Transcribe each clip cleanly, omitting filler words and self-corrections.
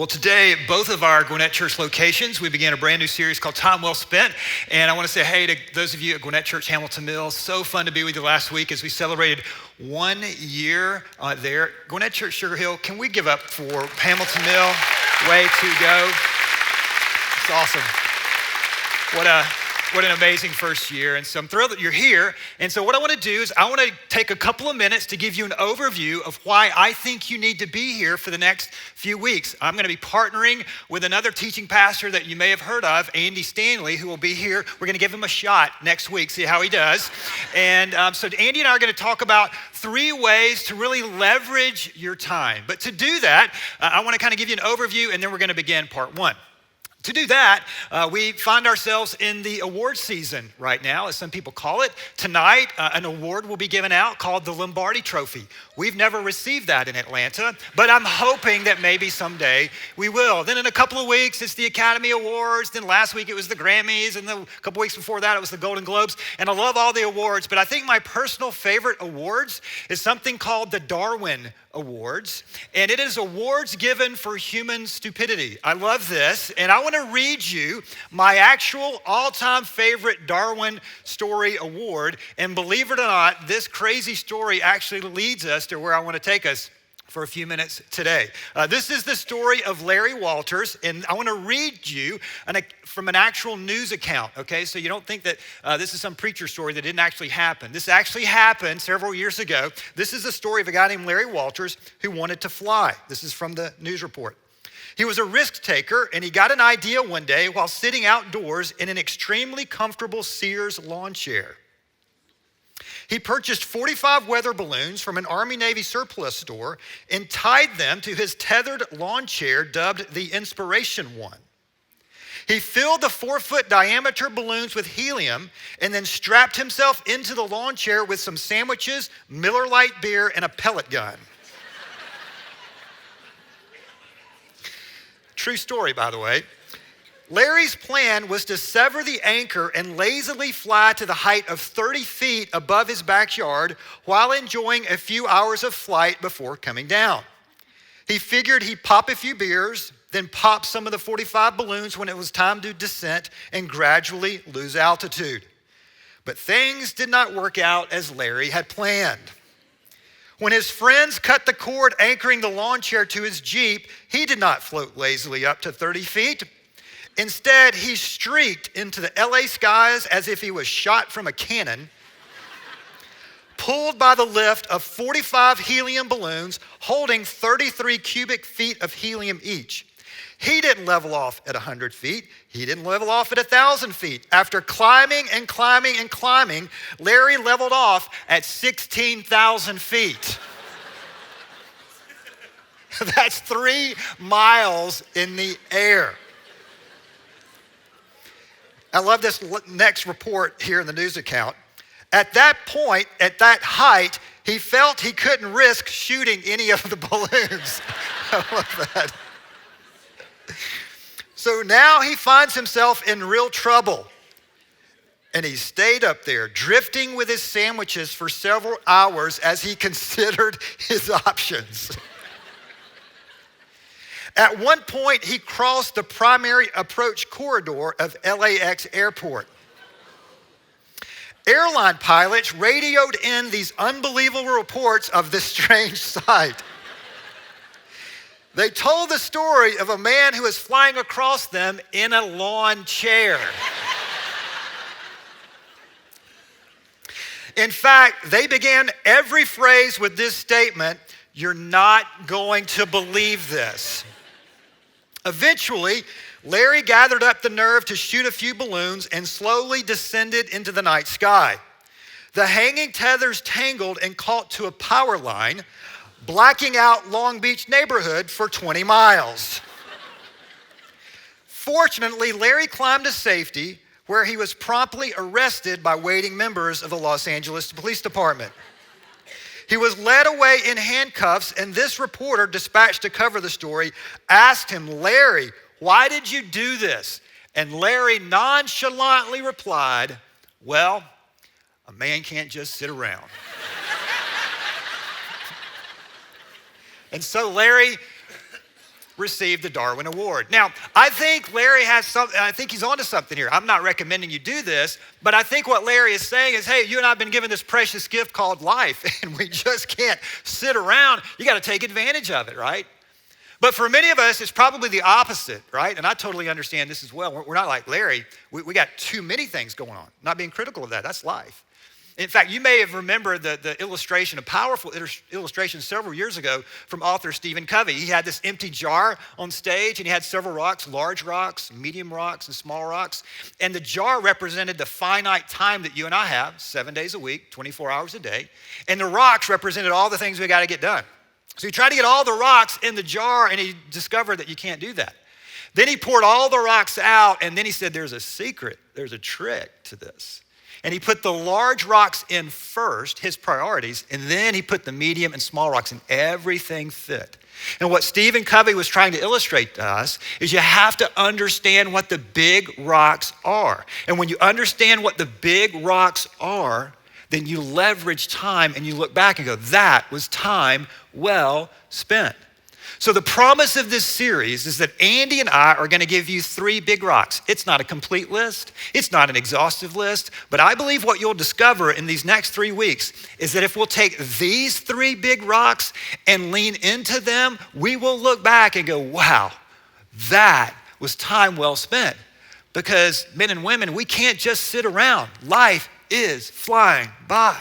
Well, today, both of our Gwinnett Church locations, we began a brand new series called Time Well Spent. And I want to say hey to those of you at Gwinnett Church, Hamilton Mills. So fun to be with you last week as we celebrated 1 year there. Gwinnett Church, Sugar Hill, can we give up for Hamilton Mill? Way to go. It's awesome. What an amazing first year. And so I'm thrilled that you're here. And so what I want to do is I want to take a couple of minutes to give you an overview of why I think you need to be here for the next few weeks. I'm going to be partnering with another teaching pastor that you may have heard of, Andy Stanley, who will be here. We're going to give him a shot next week, see how he does. And so Andy and I are going to talk about 3 ways to really leverage your time. But to do that, I want to kind of give you an overview, and then we're going to begin part 1. To do that, we find ourselves in the award season right now, as some people call it. Tonight, an award will be given out called the Lombardi Trophy. We've never received that in Atlanta, but I'm hoping that maybe someday we will. Then in a couple of weeks, it's the Academy Awards. Then last week, it was the Grammys. And then a couple weeks before that, it was the Golden Globes. And I love all the awards, but I think my personal favorite awards is something called the Darwin Awards, and it is awards given for human stupidity. I love this, and I want to read you my actual all-time favorite Darwin Story Award, and believe it or not, this crazy story actually leads us to where I want to take us for a few minutes today. This is the story of Larry Walters, and I want to read you from an actual news account, okay? So you don't think that this is some preacher story that didn't actually happen. This actually happened several years ago. This is the story of a guy named Larry Walters who wanted to fly. This is from the news report. He was a risk taker, and he got an idea one day while sitting outdoors in an extremely comfortable Sears lawn chair. He purchased 45 weather balloons from an Army-Navy surplus store and tied them to his tethered lawn chair dubbed the Inspiration One. He filled the 4-foot diameter balloons with helium and then strapped himself into the lawn chair with some sandwiches, Miller Lite beer, and a pellet gun. True story, by the way. Larry's plan was to sever the anchor and lazily fly to the height of 30 feet above his backyard while enjoying a few hours of flight before coming down. He figured he'd pop a few beers, then pop some of the 45 balloons when it was time to descent and gradually lose altitude. But things did not work out as Larry had planned. When his friends cut the cord anchoring the lawn chair to his Jeep, he did not float lazily up to 30 feet. Instead, he streaked into the LA skies as if he was shot from a cannon, pulled by the lift of 45 helium balloons holding 33 cubic feet of helium each. He didn't level off at 100 feet. He didn't level off at 1,000 feet. After climbing and climbing and climbing, Larry leveled off at 16,000 feet. That's 3 miles in the air. I love this next report here in the news account. At that point, at that height, he felt he couldn't risk shooting any of the balloons. I love that. So now he finds himself in real trouble. And he stayed up there, drifting with his sandwiches for several hours as he considered his options. At one point, he crossed the primary approach corridor of LAX airport. Airline pilots radioed in these unbelievable reports of this strange sight. They told the story of a man who was flying across them in a lawn chair. In fact, they began every phrase with this statement, "You're not going to believe this." Eventually, Larry gathered up the nerve to shoot a few balloons and slowly descended into the night sky. The hanging tethers tangled and caught to a power line, blacking out Long Beach neighborhood for 20 miles. Fortunately, Larry climbed to safety, where he was promptly arrested by waiting members of the Los Angeles Police Department. He was led away in handcuffs, and this reporter dispatched to cover the story asked him, "Larry, why did you do this?" And Larry nonchalantly replied, "Well, a man can't just sit around." And so Larry received the Darwin Award. Now, I think Larry has something, I think he's onto something here. I'm not recommending you do this, but I think what Larry is saying is, hey, you and I have been given this precious gift called life, and we just can't sit around. You got to take advantage of it, right? But for many of us, it's probably the opposite, right? And I totally understand this as well. We're not like Larry. We got too many things going on. Not being critical of that. That's life. In fact, you may have remembered the illustration, a powerful illustration several years ago from author Stephen Covey. He had this empty jar on stage, and he had several rocks, large rocks, medium rocks, and small rocks. And the jar represented the finite time that you and I have, 7 days a week, 24 hours a day. And the rocks represented all the things we got to get done. So he tried to get all the rocks in the jar, and he discovered that you can't do that. Then he poured all the rocks out, and then he said, there's a secret, there's a trick to this. And he put the large rocks in first, his priorities, and then he put the medium and small rocks, and everything fit. And what Stephen Covey was trying to illustrate to us is you have to understand what the big rocks are. And when you understand what the big rocks are, then you leverage time and you look back and go, that was time well spent. So the promise of this series is that Andy and I are going to give you 3 big rocks. It's not a complete list. It's not an exhaustive list. But I believe what you'll discover in these next 3 weeks is that if we'll take these 3 big rocks and lean into them, we will look back and go, wow, that was time well spent. Because men and women, we can't just sit around. Life is flying by.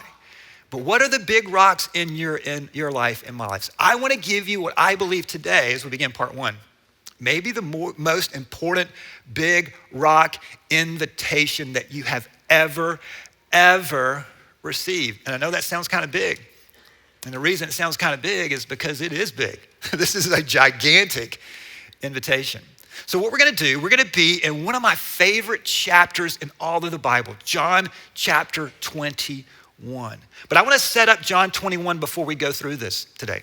But what are the big rocks in your life and my life? So I want to give you what I believe today as we begin part 1. Maybe the most important big rock invitation that you have ever received. And I know that sounds kind of big. And the reason it sounds kind of big is because it is big. This is a gigantic invitation. So what we're going to do, we're going to be in one of my favorite chapters in all of the Bible, John chapter 21. But I want to set up John 21 before we go through this today.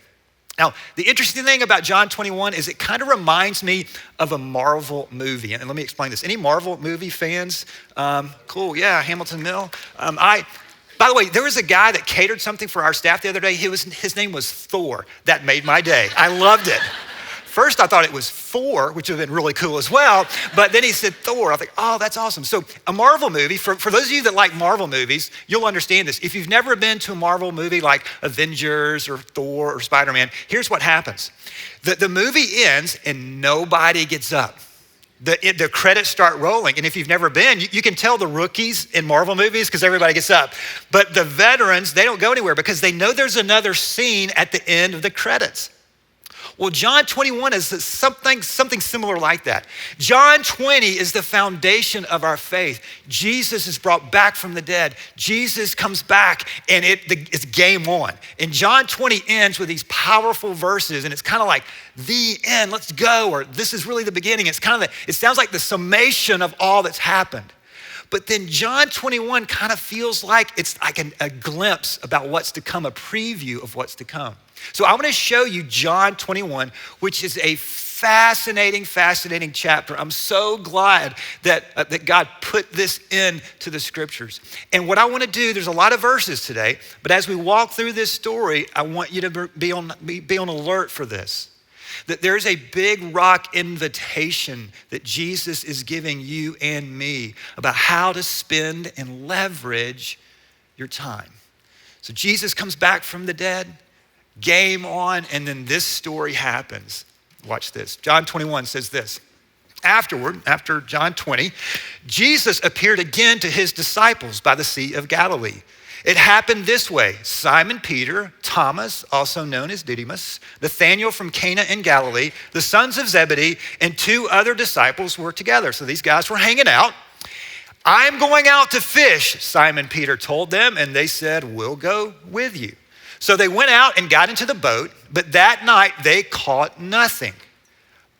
Now, the interesting thing about John 21 is it kind of reminds me of a Marvel movie. And let me explain this. Any Marvel movie fans? Cool, yeah, Hamilton Mill. By the way, there was a guy that catered something for our staff the other day. His name was Thor. That made my day. I loved it. First, I thought it was 4, which would have been really cool as well. But then he said Thor. I think, oh, that's awesome. So a Marvel movie, for those of you that like Marvel movies, you'll understand this. If you've never been to a Marvel movie like Avengers or Thor or Spider-Man, here's what happens. The movie ends and nobody gets up. The credits start rolling. And if you've never been, you can tell the rookies in Marvel movies because everybody gets up. But the veterans, they don't go anywhere because they know there's another scene at the end of the credits. Well, John 21 is something similar like that. John 20 is the foundation of our faith. Jesus is brought back from the dead. Jesus comes back and it's game on. And John 20 ends with these powerful verses and it's kind of like the end, let's go, or this is really the beginning. It sounds like the summation of all that's happened. But then John 21 kind of feels like it's like a glimpse about what's to come, a preview of what's to come. So I want to show you John 21, which is a fascinating chapter. I'm so glad that God put this into the scriptures. And what I want to do, there's a lot of verses today, but as we walk through this story, I want you to be on alert for this. That there's a big rock invitation that Jesus is giving you and me about how to spend and leverage your time. So Jesus comes back from the dead, game on, and then this story happens. Watch this. John 21 says this. After John 20, Jesus appeared again to his disciples by the Sea of Galilee. It happened this way. Simon Peter, Thomas, also known as Didymus, Nathanael from Cana in Galilee, the sons of Zebedee, and 2 other disciples were together. So these guys were hanging out. I'm going out to fish, Simon Peter told them, and they said, we'll go with you. So they went out and got into the boat, but that night they caught nothing.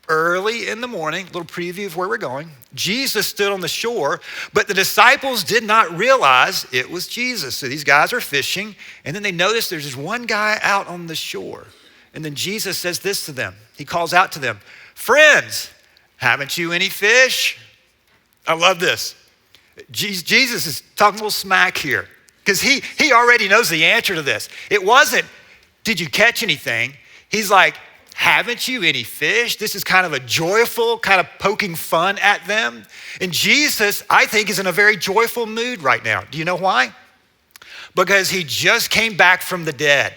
Early in the morning, a little preview of where we're going, Jesus stood on the shore, but the disciples did not realize it was Jesus. So these guys are fishing, and then they notice there's this one guy out on the shore. And then Jesus says this to them. He calls out to them, friends, haven't you any fish? I love this. Jesus is talking a little smack here because he already knows the answer to this. It wasn't, did you catch anything? He's like, haven't you any fish? This is kind of a joyful, kind of poking fun at them. And Jesus, I think, is in a very joyful mood right now. Do you know why? Because he just came back from the dead.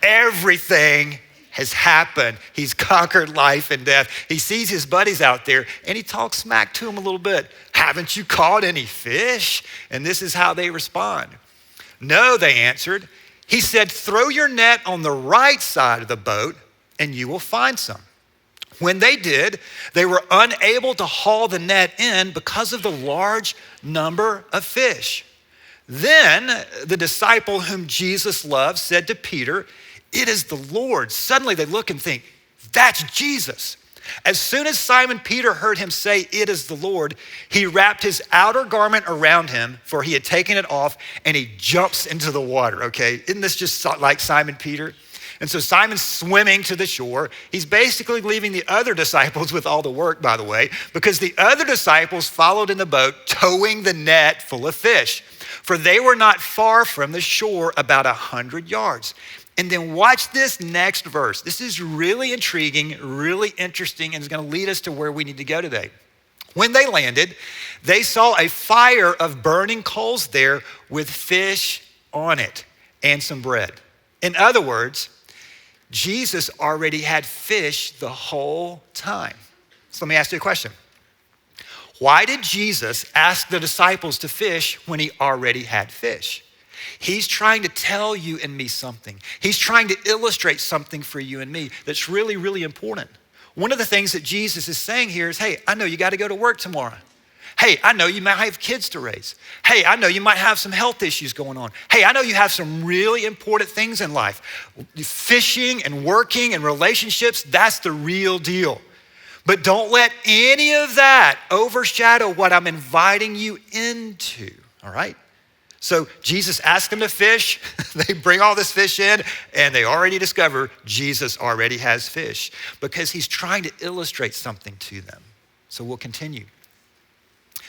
Everything has happened. He's conquered life and death. He sees his buddies out there and he talks smack to them a little bit. Haven't you caught any fish? And this is how they respond. No, they answered. He said, throw your net on the right side of the boat and you will find some. When they did, they were unable to haul the net in because of the large number of fish. Then the disciple whom Jesus loved said to Peter, it is the Lord. Suddenly they look and think, that's Jesus. As soon as Simon Peter heard him say, it is the Lord, he wrapped his outer garment around him, for he had taken it off, and he jumps into the water, okay? Isn't this just like Simon Peter? And so Simon's swimming to the shore. He's basically leaving the other disciples with all the work, by the way, because the other disciples followed in the boat, towing the net full of fish, for they were not far from the shore, about 100 yards. And then watch this next verse. This is really intriguing, really interesting, and is going to lead us to where we need to go today. When they landed, they saw a fire of burning coals there with fish on it and some bread. In other words, Jesus already had fish the whole time. So let me ask you a question. Why did Jesus ask the disciples to fish when he already had fish? He's trying to tell you and me something. He's trying to illustrate something for you and me that's really, really important. One of the things that Jesus is saying here is, hey, I know you got to go to work tomorrow. Hey, I know you might have kids to raise. Hey, I know you might have some health issues going on. Hey, I know you have some really important things in life. Fishing and working and relationships, that's the real deal. But don't let any of that overshadow what I'm inviting you into, all right? So Jesus asked them to fish. They bring all this fish in, and they already discover Jesus already has fish because he's trying to illustrate something to them. So we'll continue.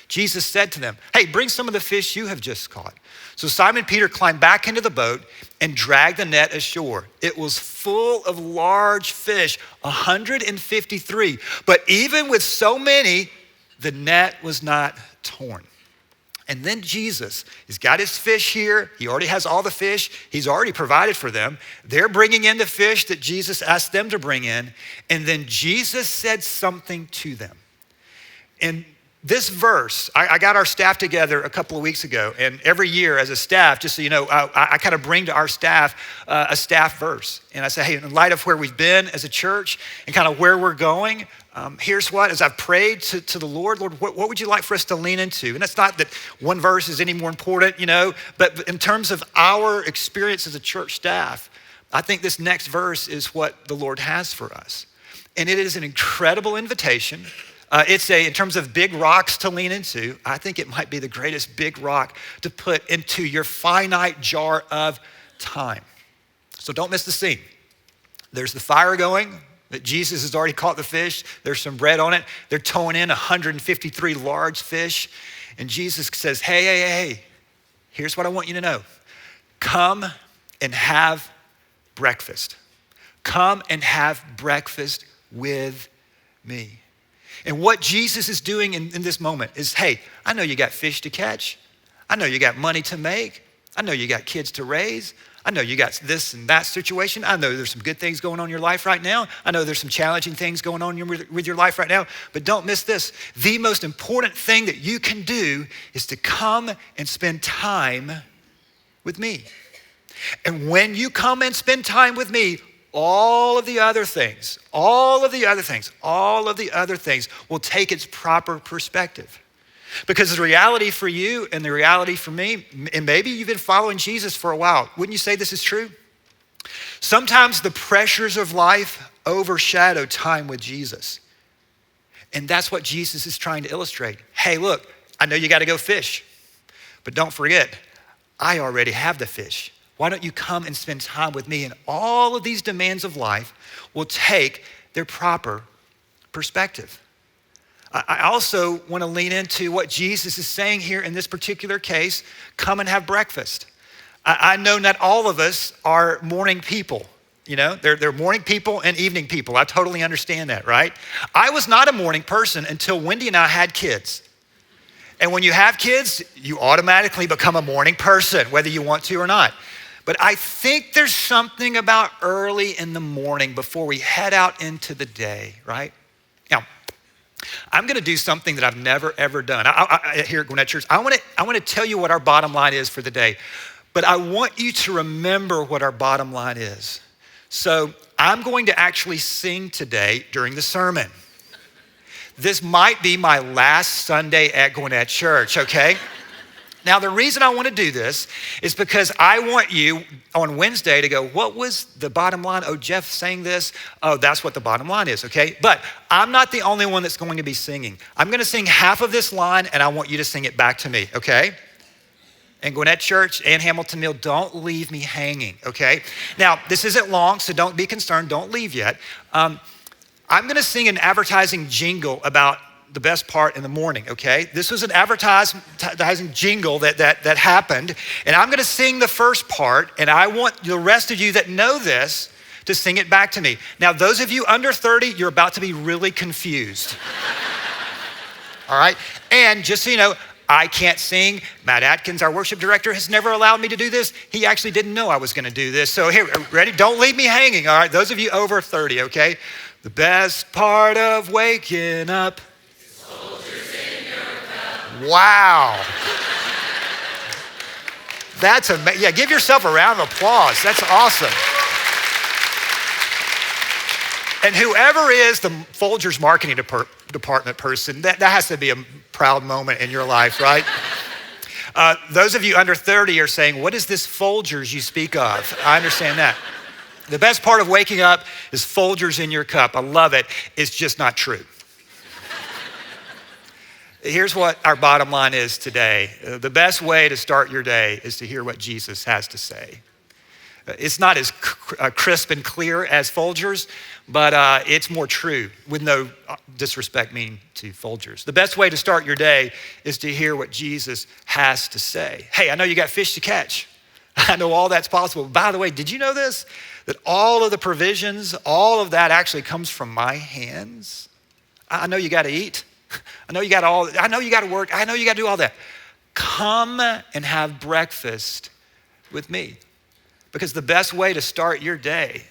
Jesus said to them, hey, bring some of the fish you have just caught. So Simon Peter climbed back into the boat and dragged the net ashore. It was full of large fish, 153. But even with so many, the net was not torn. And then Jesus, he's got his fish here. He already has all the fish. He's already provided for them. They're bringing in the fish that Jesus asked them to bring in. And then Jesus said something to them. And this verse, I got our staff together a couple of weeks ago. And every year as a staff, just so you know, I kind of bring to our staff a staff verse. And I say, hey, in light of where we've been as a church and kind of where we're going, here's what, as I've prayed to the Lord, what would you like for us to lean into? And it's not that one verse is any more important, you know, but in terms of our experience as a church staff, I think this next verse is what the Lord has for us. And it is an incredible invitation. In terms of big rocks to lean into, I think it might be the greatest big rock to put into your finite jar of time. So don't miss the scene. There's the fire going. That Jesus has already caught the fish. There's some bread on it. They're towing in 153 large fish. And Jesus says, hey, here's what I want you to know. Come and have breakfast. Come and have breakfast with me. And what Jesus is doing in this moment is, hey, I know you got fish to catch. I know you got money to make. I know you got kids to raise. I know you got this and that situation. I know there's some good things going on in your life right now. I know there's some challenging things going on with your life right now, but don't miss this. The most important thing that you can do is to come and spend time with me. And when you come and spend time with me, all of the other things will take its proper perspective. Because the reality for you and the reality for me, and maybe you've been following Jesus for a while, wouldn't you say this is true? Sometimes the pressures of life overshadow time with Jesus. And that's what Jesus is trying to illustrate. Hey, look, I know you got to go fish, but don't forget, I already have the fish. Why don't you come and spend time with me? And all of these demands of life will take their proper perspective. I also want to lean into what Jesus is saying here in this particular case, come and have breakfast. I know not all of us are morning people. You know, they're morning people and evening people. I totally understand that, right? I was not a morning person until Wendy and I had kids. And when you have kids, you automatically become a morning person, whether you want to or not. But I think there's something about early in the morning before we head out into the day, right? Now, I'm gonna do something that I've never, ever done. Here at Gwinnett Church, I wanna tell you what our bottom line is for the day. But I want you to remember what our bottom line is. So I'm going to actually sing today during the sermon. This might be my last Sunday at Gwinnett Church, okay? Now, the reason I want to do this is because I want you on Wednesday to go, what was the bottom line? Oh, Jeff saying this? Oh, that's what the bottom line is, okay? But I'm not the only one that's going to be singing. I'm going to sing half of this line, and I want you to sing it back to me, okay? And Gwinnett Church and Hamilton Mill, don't leave me hanging, okay? Now, this isn't long, so don't be concerned. Don't leave yet. I'm gonna sing an advertising jingle about the best part in the morning, okay? This was an advertising jingle that happened, and I'm gonna sing the first part, and I want the rest of you that know this to sing it back to me. Now, those of you under 30, you're about to be really confused. All right? And just so you know, I can't sing. Matt Atkins, our worship director, has never allowed me to do this. He actually didn't know I was gonna do this. So here, ready? Don't leave me hanging, all right? Those of you over 30, okay? The best part of waking up. Soldiers in your cup. Wow. That's amazing. Yeah, give yourself a round of applause. That's awesome. And whoever is the Folgers marketing department person, that has to be a proud moment in your life, right? Those of you under 30 are saying, what is this Folgers you speak of? I understand that. The best part of waking up is Folgers in your cup. I love it. It's just not true. Here's what our bottom line is today. The best way to start your day is to hear what Jesus has to say. It's not as crisp and clear as Folgers, but it's more true, with no disrespect meaning to Folgers. The best way to start your day is to hear what Jesus has to say. Hey, I know you got fish to catch. I know all that's possible. By the way, did you know this? That all of the provisions, all of that actually comes from my hands. I know you got to eat. I know you got to work. I know you got to do all that. Come and have breakfast with me. Because the best way to start your day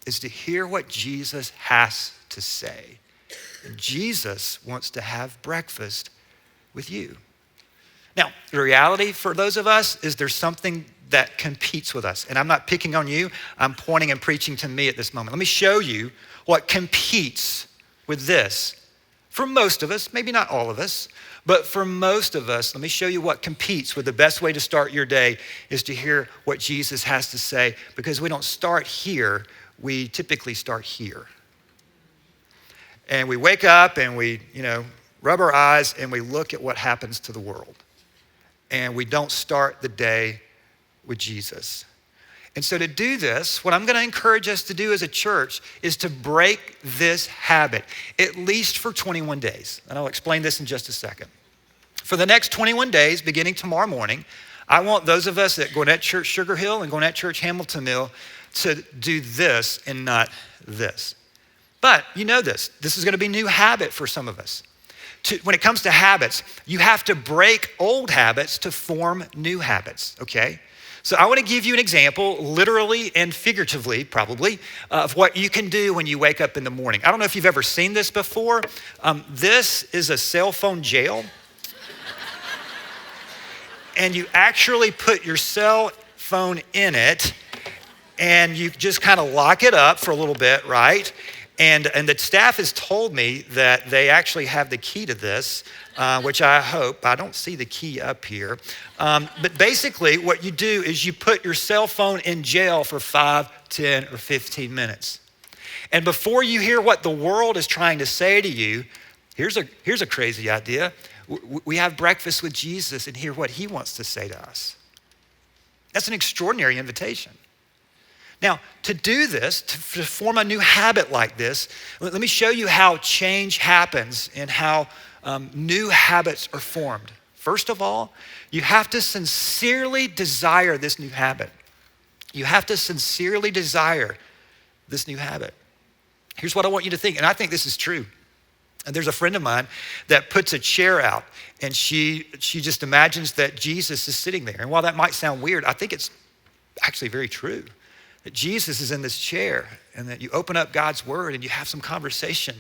is to hear what Jesus has to say. And Jesus wants to have breakfast with you. Now, the reality for those of us is there's something that competes with us. And I'm not picking on you. I'm pointing and preaching to me at this moment. Let me show you what competes with this. For most of us, maybe not all of us, but for most of us, let me show you what competes with the best way to start your day is to hear what Jesus has to say, because we don't start here, we typically start here. And we wake up and we, rub our eyes and we look at what happens to the world. And we don't start the day with Jesus. And so to do this, what I'm gonna encourage us to do as a church is to break this habit, at least for 21 days. And I'll explain this in just a second. For the next 21 days, beginning tomorrow morning, I want those of us at Gwinnett Church Sugar Hill and Gwinnett Church Hamilton Mill to do this and not this. But you know this is gonna be a new habit for some of us. When it comes to habits, you have to break old habits to form new habits, okay? So I want to give you an example, literally and figuratively, probably, of what you can do when you wake up in the morning. I don't know if you've ever seen this before. This is a cell phone jail. And you actually put your cell phone in it, and you just kind of lock it up for a little bit, right? And the staff has told me that they actually have the key to this, which I hope. I don't see the key up here. But basically what you do is you put your cell phone in jail for 5, 10, or 15 minutes. And before you hear what the world is trying to say to you, here's a crazy idea. We have breakfast with Jesus and hear what he wants to say to us. That's an extraordinary invitation. Now, to do this, to form a new habit like this, let me show you how change happens and how new habits are formed. First of all, you have to sincerely desire this new habit. You have to sincerely desire this new habit. Here's what I want you to think, and I think this is true. And there's a friend of mine that puts a chair out, and she just imagines that Jesus is sitting there. And while that might sound weird, I think it's actually very true. That Jesus is in this chair, and that you open up God's word and you have some conversation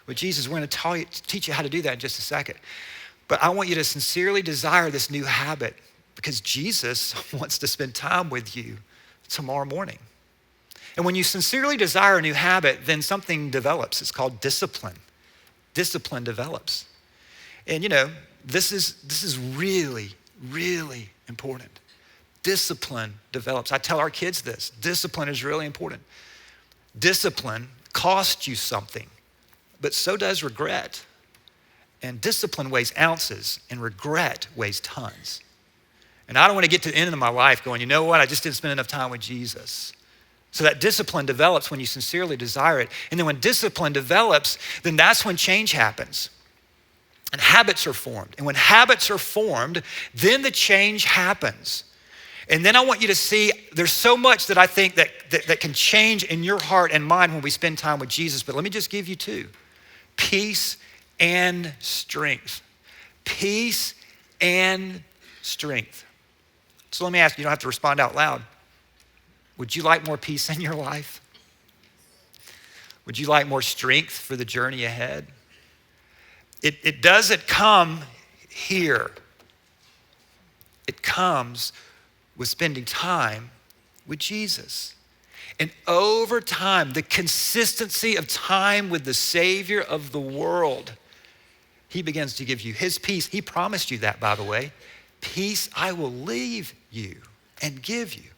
with Jesus. We're gonna teach you how to do that in just a second. But I want you to sincerely desire this new habit because Jesus wants to spend time with you tomorrow morning. And when you sincerely desire a new habit, then something develops. It's called discipline. Discipline develops. And this is really, really important. Discipline develops. I tell our kids this. Discipline is really important. Discipline costs you something, but so does regret. And discipline weighs ounces, and regret weighs tons. And I don't want to get to the end of my life going, you know what, I just didn't spend enough time with Jesus. So that discipline develops when you sincerely desire it. And then when discipline develops, then that's when change happens. And habits are formed. And when habits are formed, then the change happens. And then I want you to see there's so much that I think that can change in your heart and mind when we spend time with Jesus. But let me just give you two. Peace and strength. Peace and strength. So let me ask you, you don't have to respond out loud. Would you like more peace in your life? Would you like more strength for the journey ahead? It doesn't come here. It comes with spending time with Jesus. And over time, the consistency of time with the Savior of the world, he begins to give you his peace. He promised you that, by the way. Peace I will leave you and give you.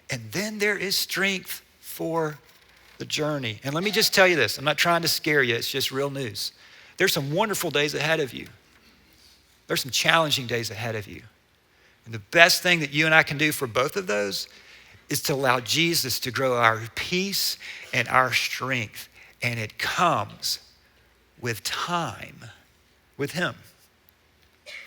And then there is strength for the journey. And let me just tell you this. I'm not trying to scare you. It's just real news. There's some wonderful days ahead of you. There's some challenging days ahead of you. And the best thing that you and I can do for both of those is to allow Jesus to grow our peace and our strength. And it comes with time with him.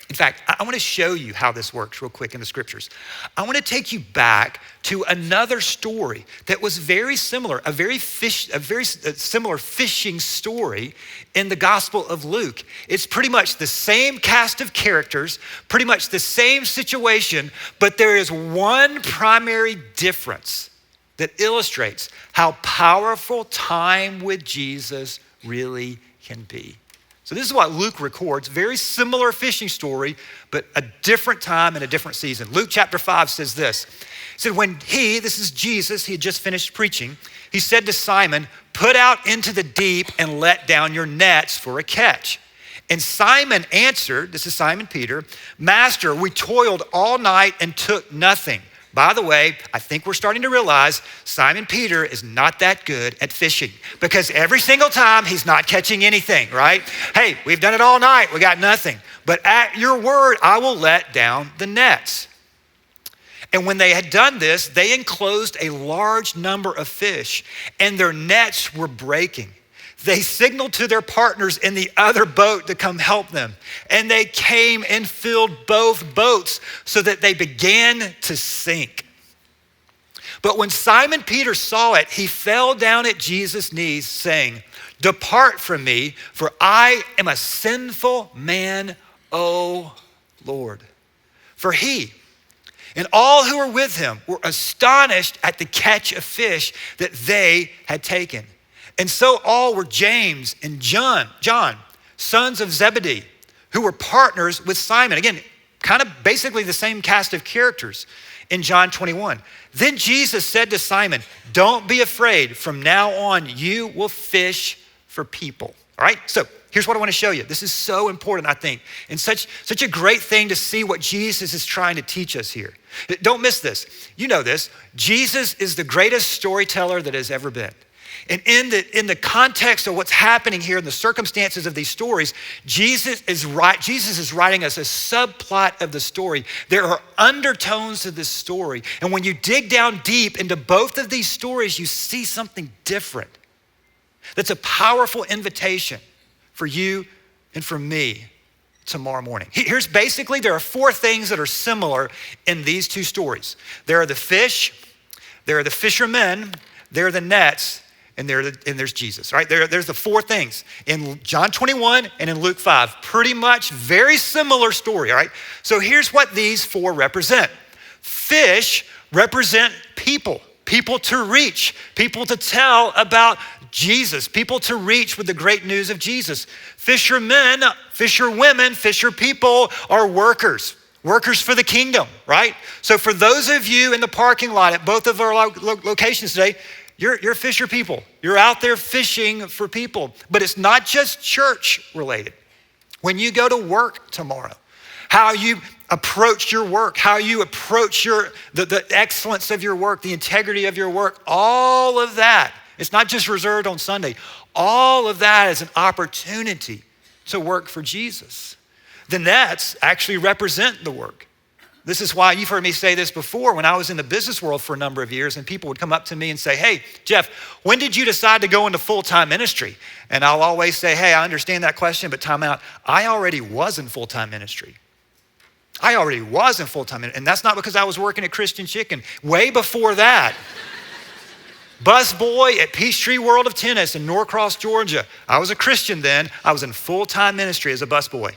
In fact, I want to show you how this works real quick in the scriptures. I want to take you back to another story that was very similar, a very similar fishing story in the Gospel of Luke. It's pretty much the same cast of characters, pretty much the same situation, but there is one primary difference that illustrates how powerful time with Jesus really can be. So this is what Luke records, very similar fishing story, but a different time and a different season. Luke chapter 5 says this. It said, when this is Jesus, he had just finished preaching, he said to Simon, put out into the deep and let down your nets for a catch. And Simon answered, this is Simon Peter, Master, we toiled all night and took nothing. By the way, I think we're starting to realize Simon Peter is not that good at fishing because every single time he's not catching anything, right? Hey, we've done it all night. We got nothing. But at your word, I will let down the nets. And when they had done this, they enclosed a large number of fish and their nets were breaking. They signaled to their partners in the other boat to come help them. And they came and filled both boats so that they began to sink. But when Simon Peter saw it, he fell down at Jesus' knees saying, depart from me, for I am a sinful man, O Lord. For he and all who were with him were astonished at the catch of fish that they had taken. And so all were James and John, sons of Zebedee, who were partners with Simon. Again, kind of basically the same cast of characters in John 21. Then Jesus said to Simon, don't be afraid. From now on, you will fish for people. All right, so here's what I want to show you. This is so important, I think, and such a great thing to see what Jesus is trying to teach us here. Don't miss this. You know this. Jesus is the greatest storyteller that has ever been. And in the context of what's happening here, in the circumstances of these stories, Jesus is writing us a subplot of the story. There are undertones to this story. And when you dig down deep into both of these stories, you see something different. That's a powerful invitation for you and for me tomorrow morning. Here's basically, there are four things that are similar in these two stories. There are the fish, there are the fishermen, there are the nets, and there's Jesus, right? There's the four things in John 21 and in Luke 5. Pretty much very similar story, all right? So here's what these four represent. Fish represent people to reach, people to tell about Jesus, people to reach with the great news of Jesus. Fishermen, fisherwomen, fisher people are workers for the kingdom, right? So for those of you in the parking lot at both of our locations today, you're fisher people. You're out there fishing for people. But it's not just church related. When you go to work tomorrow, how you approach your work, how you approach the excellence of your work, the integrity of your work, all of that, it's not just reserved on Sunday. All of that is an opportunity to work for Jesus. The nets actually represent the work. This is why you've heard me say this before when I was in the business world for a number of years and people would come up to me and say, hey, Jeff, when did you decide to go into full-time ministry? And I'll always say, hey, I understand that question, but time out. I already was in full-time ministry. I already was in full-time ministry. And that's not because I was working at Christian Chicken. Way before that. Bus boy at Peachtree World of Tennis in Norcross, Georgia. I was a Christian then. I was in full-time ministry as a bus boy.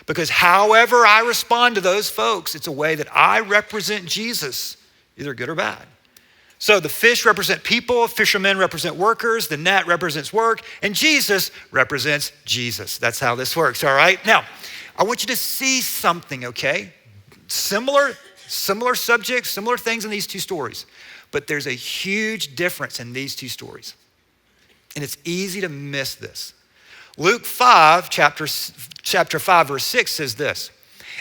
Because however I respond to those folks, it's a way that I represent Jesus, either good or bad. So the fish represent people, fishermen represent workers, the net represents work, and Jesus represents Jesus. That's how this works, all right? Now, I want you to see something, okay? Similar subjects, similar things in these two stories, but there's a huge difference in these two stories. And it's easy to miss this. Luke 5, chapter 5, verse 6 says this,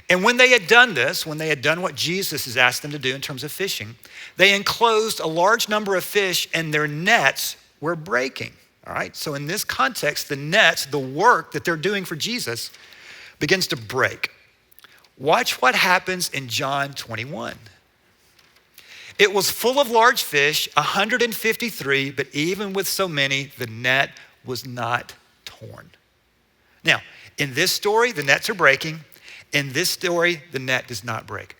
and when they had done this, when they had done what Jesus has asked them to do in terms of fishing, they enclosed a large number of fish and their nets were breaking, all right? So in this context, the nets, the work that they're doing for Jesus begins to break. Watch what happens in John 21. It was full of large fish, 153, but even with so many, the net was not torn. Now, in this story, the nets are breaking. In this story, the net does not break.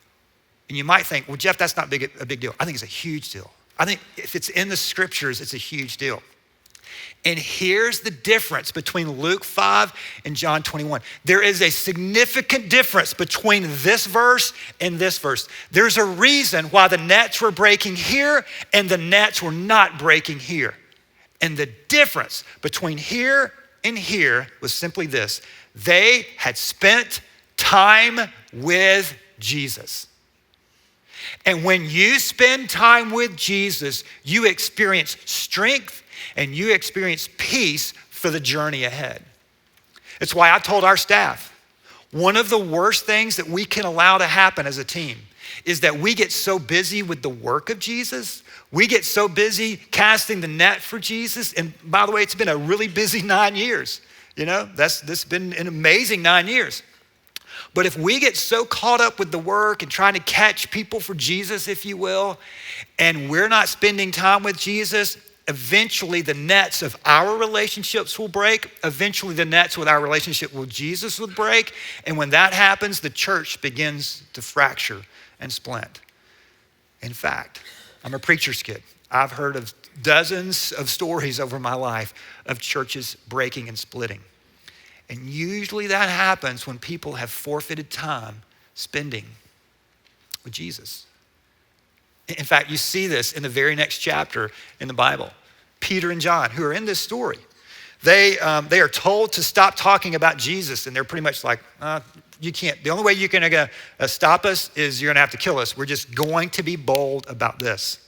And you might think, well, Jeff, that's not a big deal. I think it's a huge deal. I think if it's in the scriptures, it's a huge deal. And here's the difference between Luke 5 and John 21. There is a significant difference between this verse and this verse. There's a reason why the nets were breaking here and the nets were not breaking here. And the difference between here and here was simply this. They had spent time with Jesus. And when you spend time with Jesus, you experience strength and you experience peace for the journey ahead. It's why I told our staff, one of the worst things that we can allow to happen as a team is that we get so busy with the work of Jesus. We get so busy casting the net for Jesus. And by the way, it's been a really busy 9 years. You know, this has been an amazing 9 years. But if we get so caught up with the work and trying to catch people for Jesus, if you will, and we're not spending time with Jesus, eventually the nets of our relationships will break. Eventually the nets with our relationship with Jesus will break. And when that happens, the church begins to fracture and splint. In fact, I'm a preacher's kid. I've heard of dozens of stories over my life of churches breaking and splitting. And usually that happens when people have forfeited time spending with Jesus. In fact, you see this in the very next chapter in the Bible. Peter and John, who are in this story, they are told to stop talking about Jesus, and they're pretty much like, you can't. The only way you can stop us is you're gonna have to kill us. We're just going to be bold about this.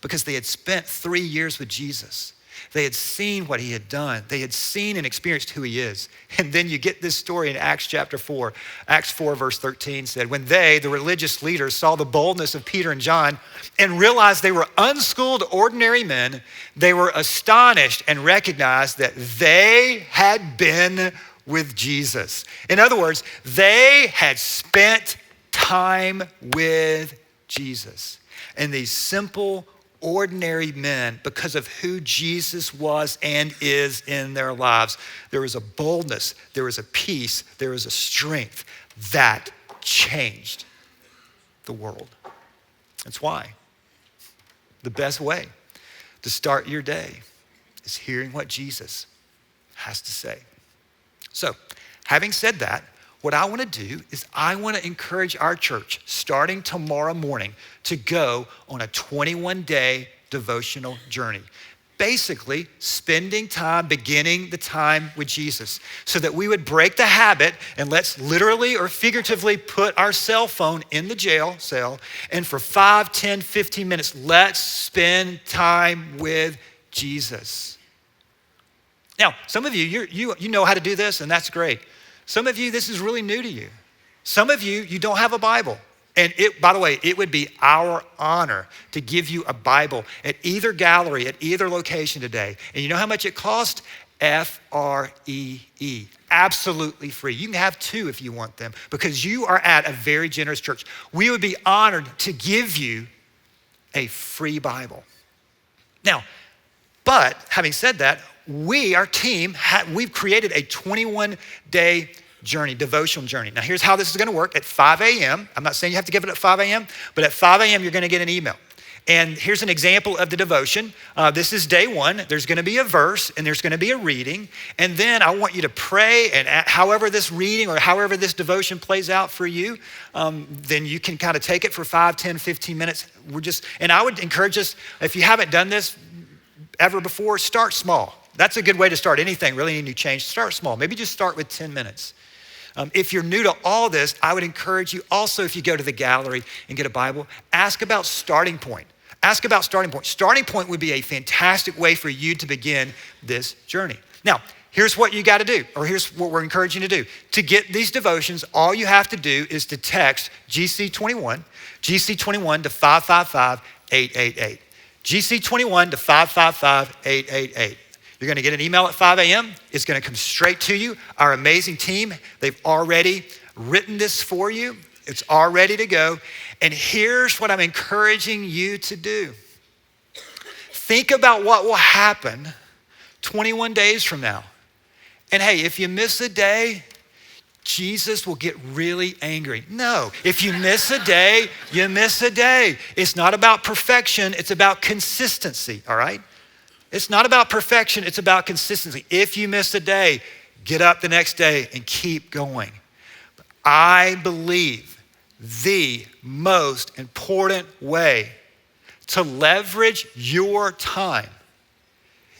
Because they had spent 3 years with Jesus. They had seen what he had done. They had seen and experienced who he is. And then you get this story in Acts chapter 4. Acts 4 verse 13 said, when they, the religious leaders, saw the boldness of Peter and John and realized they were unschooled, ordinary men, they were astonished and recognized that they had been with Jesus. In other words, they had spent time with Jesus. And these simple, ordinary men, because of who Jesus was and is in their lives, there was a boldness, there was a peace, there was a strength that changed the world. That's why the best way to start your day is is hearing what Jesus has to say. So, having said that, what I want to do is I want to encourage our church, starting tomorrow morning, to go on a 21-day devotional journey. Basically, spending time, beginning the time with Jesus, so that we would break the habit and let's literally or figuratively put our cell phone in the jail cell, and for 5, 10, 15 minutes, let's spend time with Jesus. Now, some of you know how to do this, and that's great. Some of you, this is really new to you. Some of you, you don't have a Bible. And by the way, it would be our honor to give you a Bible at either gallery, at either location today. And you know how much it costs? F-R-E-E. Absolutely free. You can have 2 if you want them, because you are at a very generous church. We would be honored to give you a free Bible. Now, but having said that, our team, we've created a 21-day journey, devotional journey. Now, here's how this is going to work. At 5 a.m., I'm not saying you have to give it at 5 a.m., but at 5 a.m., you're going to get an email. And here's an example of the devotion. This is day 1. There's going to be a verse, and there's going to be a reading. And then I want you to pray, and however this reading or however this devotion plays out for you, then you can kind of take it for 5, 10, 15 minutes. And I would encourage us, if you haven't done this ever before, start small. That's a good way to start anything, really need new change. Start small. Maybe just start with 10 minutes. If you're new to all this, I would encourage you also, if you go to the gallery and get a Bible, ask about starting point. Ask about starting point. Starting point would be a fantastic way for you to begin this journey. Now, here's what you got to do, or here's what we're encouraging you to do. To get these devotions, all you have to do is to text GC21 to 555-888. GC21 to 555-888. You're going to get an email at 5 a.m. It's going to come straight to you. Our amazing team, they've already written this for you. It's all ready to go. And here's what I'm encouraging you to do. Think about what will happen 21 days from now. And hey, if you miss a day, Jesus will get really angry. No, if you miss a day, you miss a day. It's not about perfection, it's about consistency, all right? It's not about perfection, it's about consistency. If you miss a day, get up the next day and keep going. I believe the most important way to leverage your time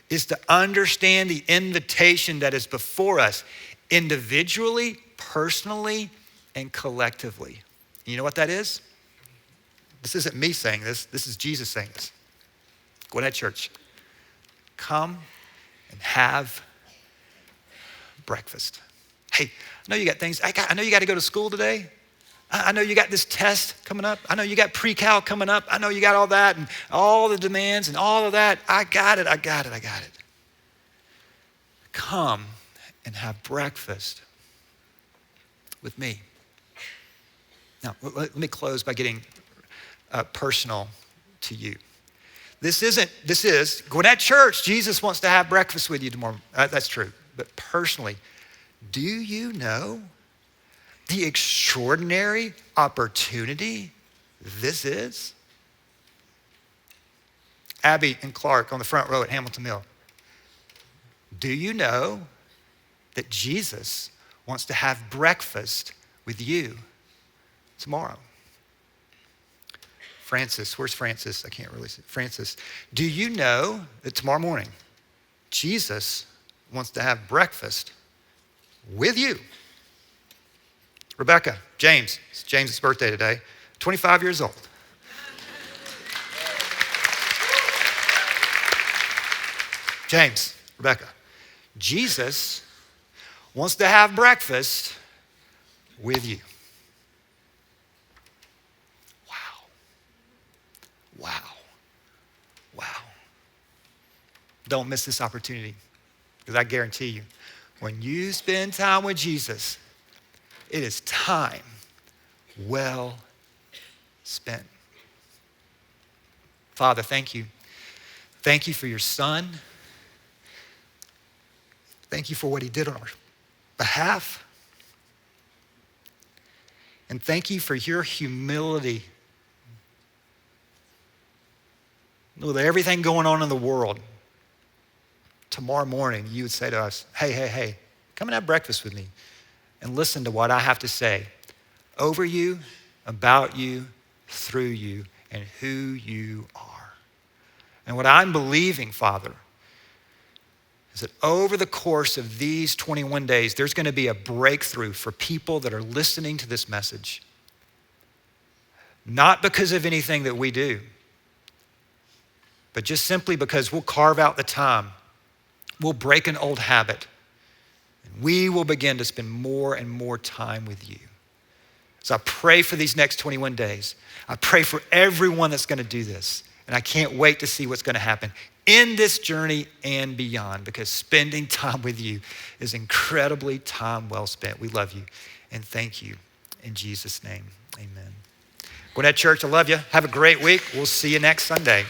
is to understand the invitation that is before us individually, personally, and collectively. You know what that is? This isn't me saying this. This is Jesus saying this. Gwinnett Church, come and have breakfast. Hey, I know you got things. I know you got to go to school today. I know you got this test coming up. I know you got pre-cal coming up. I know you got all that and all the demands and all of that. I got it. Come and have breakfast with me. Now, let me close by getting personal to you. This is Gwinnett Church. Jesus wants to have breakfast with you tomorrow. That's true. But personally, do you know the extraordinary opportunity this is? Abby and Clark on the front row at Hamilton Mill. Do you know that Jesus wants to have breakfast with you tomorrow? Francis, where's Francis? I can't really see. Francis, do you know that tomorrow morning, Jesus wants to have breakfast with you? Rebecca, James, it's James' birthday today, 25 years old. James, Rebecca, Jesus wants to have breakfast with you. Wow. Don't miss this opportunity, because I guarantee you, when you spend time with Jesus, it is time well spent. Father, thank you. Thank you for your Son. Thank you for what he did on our behalf. And thank you for your humility. With everything going on in the world, tomorrow morning you would say to us, hey, come and have breakfast with me and listen to what I have to say over you, about you, through you, and who you are. And what I'm believing, Father, is that over the course of these 21 days, there's going to be a breakthrough for people that are listening to this message. Not because of anything that we do, but just simply because we'll carve out the time. We'll break an old habit. And we will begin to spend more and more time with you. So I pray for these next 21 days. I pray for everyone that's going to do this. And I can't wait to see what's going to happen in this journey and beyond, because spending time with you is incredibly time well spent. We love you and thank you. In Jesus' name, amen. Gwinnett Church, I love you. Have a great week. We'll see you next Sunday.